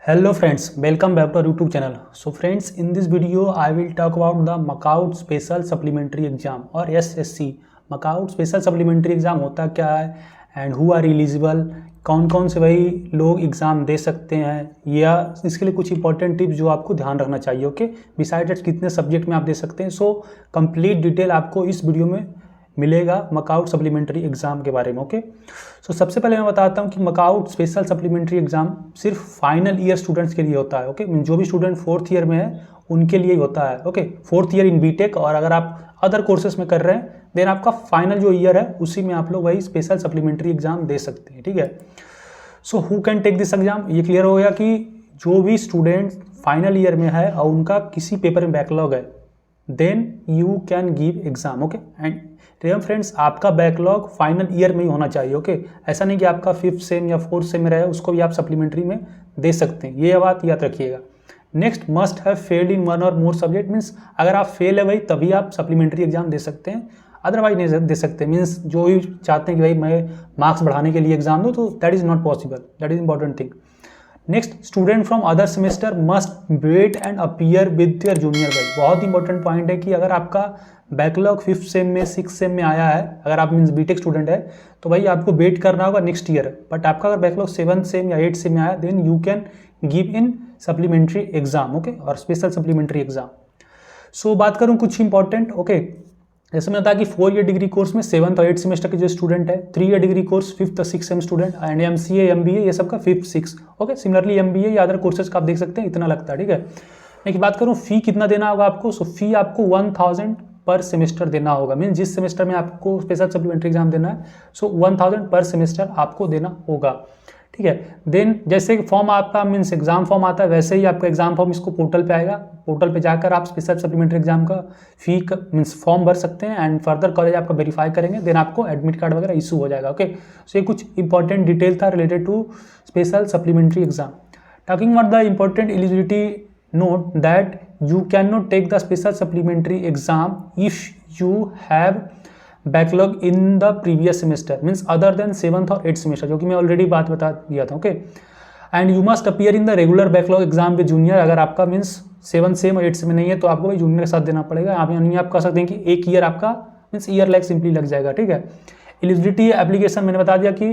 Hello friends, welcome back to our YouTube channel. So friends, in this video I will talk about the Macaut Special Supplementary Exam और SSC. Macaut Special Supplementary Exam होता क्या है and who are eligible, कौन कौन से भाई लोग exam दे सकते हैं या इसके लिए कुछ इंपॉर्टेंट टिप्स जो आपको ध्यान रखना चाहिए. ओके, बिसाइड कितने सब्जेक्ट में आप दे सकते हैं. सो कंप्लीट डिटेल आपको इस वीडियो में मिलेगा मकाउट सप्लीमेंट्री एग्ज़ाम के बारे में. ओके, सो सबसे पहले मैं बताता हूँ कि मकाउट स्पेशल सप्लीमेंट्री एग्ज़ाम सिर्फ फाइनल ईयर स्टूडेंट्स के लिए होता है. ओके, जो भी स्टूडेंट फोर्थ ईयर में है उनके लिए होता है. Okay, fourth year in BTech, और अगर आप अदर कोर्सेज में कर रहे हैं देन आपका फाइनल जो ईयर है उसी में आप लोग वही स्पेशल सप्लीमेंट्री एग्ज़ाम दे सकते हैं. ठीक है, so who can take this exam, ये क्लियर हो गया कि जो भी स्टूडेंट फाइनल ईयर में है और उनका किसी पेपर में बैकलॉग है then you can give exam. Okay, and remember friends, आपका बैकलॉग फाइनल ईयर में ही होना चाहिए. ओके, ऐसा नहीं कि आपका फिफ्थ सेम या फोर्थ सेम में रहे उसको भी आप सप्लीमेंट्री में दे सकते हैं. ये बात याद रखिएगा. Next, must have failed in one और मोर सब्जेक्ट, मीन्स अगर आप फेल है भाई तभी आप सप्लीमेंट्री एग्जाम दे सकते हैं, अदरवाइज नहीं दे सकते. मीन्स जो भी चाहते हैं कि भाई मैं मार्क्स बढ़ाने के लिए एग्जाम दूँ तो that is not possible. That is important thing. Next, student from other semester must wait and appear with their junior. भाई बहुत इंपॉर्टेंट पॉइंट है कि अगर आपका बैकलॉग फिफ्थ सेम में सिक्स सेम में आया है, अगर आप मीन्स बीटेक स्टूडेंट है तो भाई आपको वेट करना होगा नेक्स्ट ईयर. बट आपका अगर बैकलॉग सेवन्थ सेम या एट सेम में आया then you can give in supplementary exam. Okay, और स्पेशल सप्लीमेंट्री एग्जाम. सो बात करूँ कुछ इंपॉर्टेंट. ओके, जैसे मैंने बताया कि 4 ईयर डिग्री कोर्स में 7th और 8th सेमेस्टर के जो स्टूडेंट है, 3 ईयर डिग्री कोर्स 5th और 6th same student, and MCA MBA ये सबका 5th 6th. Okay, similarly MBA या अदर कोर्सेज का आप देख सकते हैं इतना लगता है. ठीक है, लेकिन बात करूँ फी कितना देना होगा आपको. सो फी आपको 1000 पर सेमेस्टर देना होगा. मीन जिस सेमेस्टर में आपको स्पेशल सप्लीमेंट्री एग्जाम देना है सो 1000 पर सेमेस्टर आपको देना होगा. ठीक है, देन जैसे फॉर्म आपका मीन्स एग्जाम फॉर्म आता है वैसे ही आपका एग्जाम फॉर्म इसको पोर्टल पे आएगा. पोर्टल पे जाकर आप स्पेशल सप्लीमेंट्री एग्जाम का फी मीन्स फॉर्म भर सकते हैं एंड फर्दर कॉलेज आपका वेरीफाई करेंगे देन आपको एडमिट कार्ड वगैरह इशू हो जाएगा. ओके, सो ये कुछ इंपॉर्टेंट डिटेल था related to special supplementary exam. Talking about the important eligibility, note that you cannot take the special supplementary exam if you have backlog in the previous semester, means other than 7th और 8th semester, जो कि मैं already बात बता दिया था. Okay, and you must appear in the regular backlog exam with junior. अगर आपका मीन्स 7th सेम और 8th सेम नहीं है तो आपको भाई जूनियर के साथ देना पड़ेगा. आप नहीं आप कह सकते हैं कि एक ईयर आपका मीन्स ईयर लाइक सिंपली लग जाएगा. ठीक है, एलिजिबिलिटी एप्लीकेशन मैंने बता दिया कि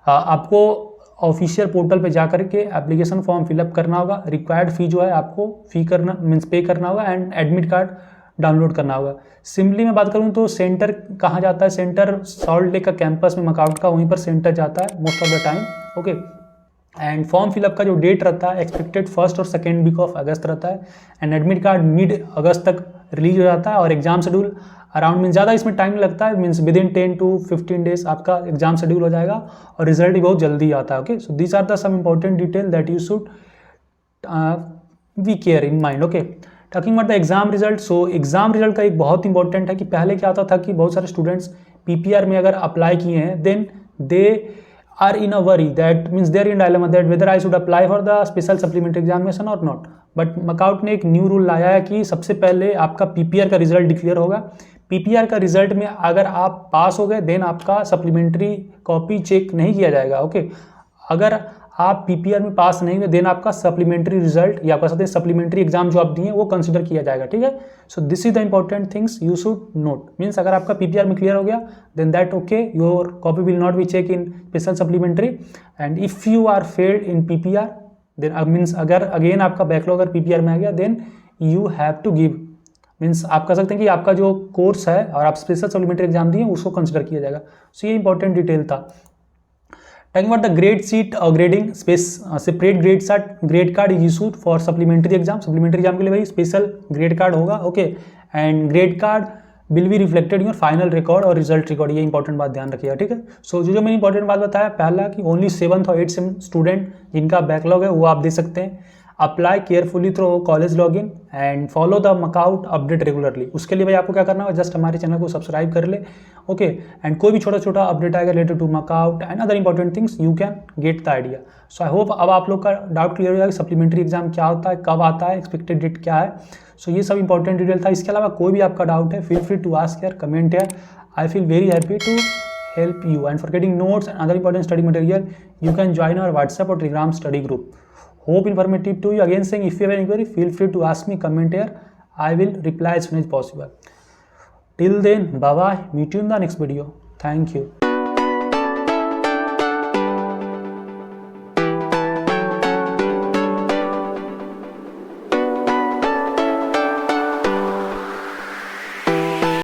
आपको ऑफिशियल पोर्टल पे जा करके एप्लीकेशन फॉर्म फिलअप करना होगा. रिक्वायर्ड फी जो है आपको फी करना मीन्स पे करना होगा एंड एडमिट कार्ड डाउनलोड करना होगा. सिंपली मैं बात करूं तो सेंटर कहाँ जाता है, सेंटर सॉल्ट लेक का कैंपस में मकाउट का वहीं पर सेंटर जाता है most of the time. Okay, and form fill up का जो डेट रहता है एक्सपेक्टेड फर्स्ट और सेकेंड वीक ऑफ अगस्त रहता है एंड एडमिट कार्ड मिड अगस्त तक रिलीज हो जाता है. और एग्जाम शेड्यूल अराउंड मीन ज़्यादा इसमें टाइम लगता है, means within 10 to 15 days आपका एग्जाम शेड्यूल हो जाएगा और रिजल्ट भी बहुत जल्दी आता है. Okay, so these are the some important detail that you should be care in mind. Okay, talking about the exam result. So exam result का एक बहुत इंपॉर्टेंट है कि पहले क्या होता था कि बहुत सारे स्टूडेंट्स PPR में अगर अप्लाई किए हैं then they are in a worry, that means they are in dilemma that whether I should apply for the special supplementary examination or not. But MAKAUT ने एक न्यू रूल लाया है कि सबसे पहले आपका PPR का रिजल्ट डिक्लेयर होगा. PPR का रिजल्ट में अगर आप पास हो गए देन आपका सप्लीमेंट्री कॉपी चेक नहीं किया जाएगा. ओके, अगर आप PPR में पास नहीं हुए देन आपका सप्लीमेंट्री रिजल्ट या आप कह सकते हैं सप्लीमेंट्री एग्जाम जो आप दिए वो कंसिडर किया जाएगा. ठीक है, so this is the important things you should note. Means अगर आपका PPR में क्लियर हो गया then that okay, your copy will not be check in special supplementary. And if you are failed in PPR then means अगर again आपका backlog अगर PPR में आ गया then you have to give, means आप कह सकते हैं कि आपका जो कोर्स है और आप स्पेशल सप्लीमेंट्री एग्जाम दिए उसको कंसिडर किया जाएगा. सो ये इंपॉर्टेंट डिटेल था. Talking about the grade sheet or grading space, separate grade card is issued for supplementary exam. Supplementary exam के लिए भाई स्पेशल ग्रेड कार्ड होगा. Okay, and grade card will be reflected your final record और result record. ये important बात ध्यान रखिएगा. ठीक है, सो जो मैंने इंपॉर्टेंट बात बताया पहला कि ओनली 7th और 8th सेम स्टूडेंट जिनका बैकलॉग है वो आप दे सकते हैं. Apply carefully through college login and follow the MAKAUT update regularly. उसके लिए भाई आपको क्या करना होगा, जस्ट हमारे चैनल को सब्सक्राइब कर ले. ओके, एंड कोई भी छोटा छोटा अपडेट आएगा related to MAKAUT and other important things you can get the idea. So I hope अब आप लोग का डाउट क्लियर हो जाएगा कि सप्लीमेंट्री एग्जाम क्या होता है, कब आता है, एक्सपेक्टेड डेट क्या है. सो ये सब इंपॉर्टेंट डिटेल था. इसके अलावा कोई भी आपका डाउट है फील फ्री टू आस्क यार, कमेंट यार. I feel very happy to help you. And for getting notes and other important study material you can join our WhatsApp or Telegram study group. Hope informative to you. Again saying, if you have any query, feel free to ask me, comment here. I will reply as soon as possible. Till then, bye bye. Meet you in the next video. Thank you.